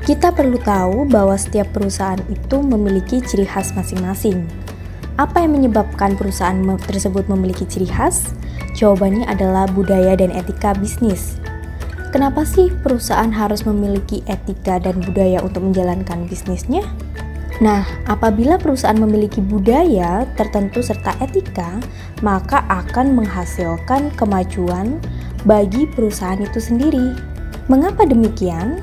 Kita perlu tahu bahwa setiap perusahaan itu memiliki ciri khas masing-masing. Apa yang menyebabkan perusahaan tersebut memiliki ciri khas? Jawabannya adalah budaya dan etika bisnis. Kenapa sih perusahaan harus memiliki etika dan budaya untuk menjalankan bisnisnya? Nah, apabila perusahaan memiliki budaya tertentu serta etika, maka akan menghasilkan kemajuan bagi perusahaan itu sendiri. Mengapa demikian?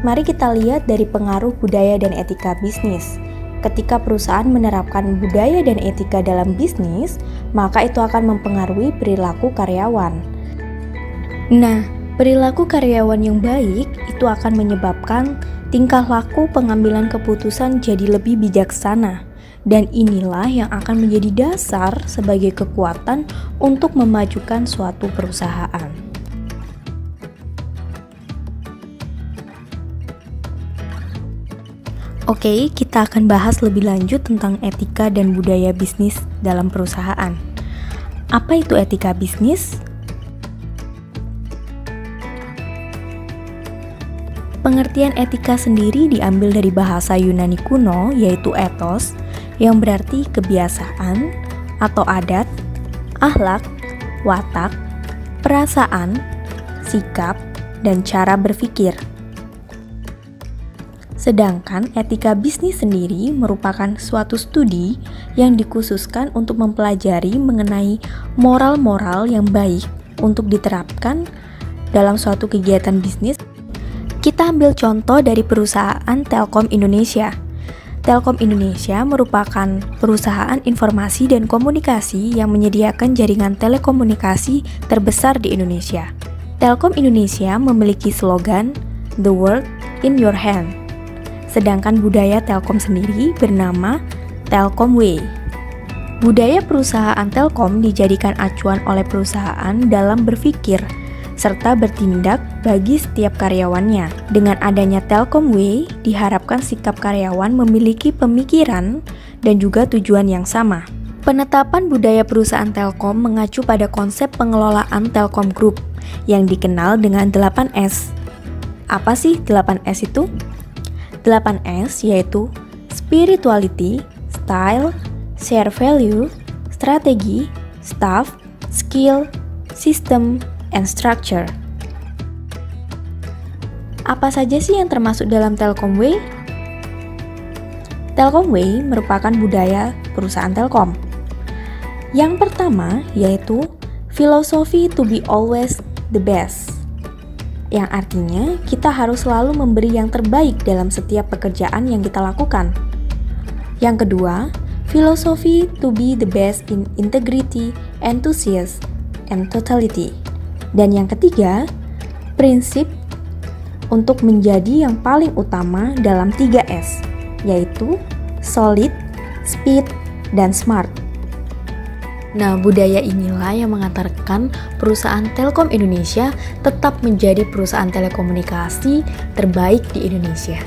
Mari kita lihat dari pengaruh budaya dan etika bisnis. Ketika perusahaan menerapkan budaya dan etika dalam bisnis, maka itu akan mempengaruhi perilaku karyawan. Nah, perilaku karyawan yang baik itu akan menyebabkan tingkah laku pengambilan keputusan jadi lebih bijaksana. Dan inilah yang akan menjadi dasar sebagai kekuatan untuk memajukan suatu perusahaan. Oke, kita akan bahas lebih lanjut tentang etika dan budaya bisnis dalam perusahaan. Apa itu etika bisnis? Pengertian etika sendiri diambil dari bahasa Yunani kuno, yaitu ethos, yang berarti kebiasaan atau adat, akhlak, watak, perasaan, sikap, dan cara berpikir. Sedangkan etika bisnis sendiri merupakan suatu studi yang dikhususkan untuk mempelajari mengenai moral-moral yang baik untuk diterapkan dalam suatu kegiatan bisnis. Kita ambil contoh dari perusahaan Telkom Indonesia. Telkom Indonesia merupakan perusahaan informasi dan komunikasi yang menyediakan jaringan telekomunikasi terbesar di Indonesia. Telkom Indonesia memiliki slogan "The World in Your Hand". Sedangkan budaya Telkom sendiri bernama Telkom Way. Budaya perusahaan Telkom dijadikan acuan oleh perusahaan dalam berpikir serta bertindak bagi setiap karyawannya. Dengan adanya Telkom Way, diharapkan sikap karyawan memiliki pemikiran dan juga tujuan yang sama. Penetapan budaya perusahaan Telkom mengacu pada konsep pengelolaan Telkom Group yang dikenal dengan 8S. Apa sih 8S itu? 8S yaitu spirituality, style, share value, strategi, staff, skill, system, and structure. Apa saja sih yang termasuk dalam Telkom Way? Telkom Way merupakan budaya perusahaan Telkom. Yang pertama yaitu philosophy to be always the best, yang artinya kita harus selalu memberi yang terbaik dalam setiap pekerjaan yang kita lakukan. Yang kedua, philosophy to be the best in integrity, enthusiasm, and totality. Dan yang ketiga, prinsip untuk menjadi yang paling utama dalam 3S, yaitu solid, speed, dan smart. Nah, budaya inilah yang mengantarkan perusahaan Telkom Indonesia tetap menjadi perusahaan telekomunikasi terbaik di Indonesia.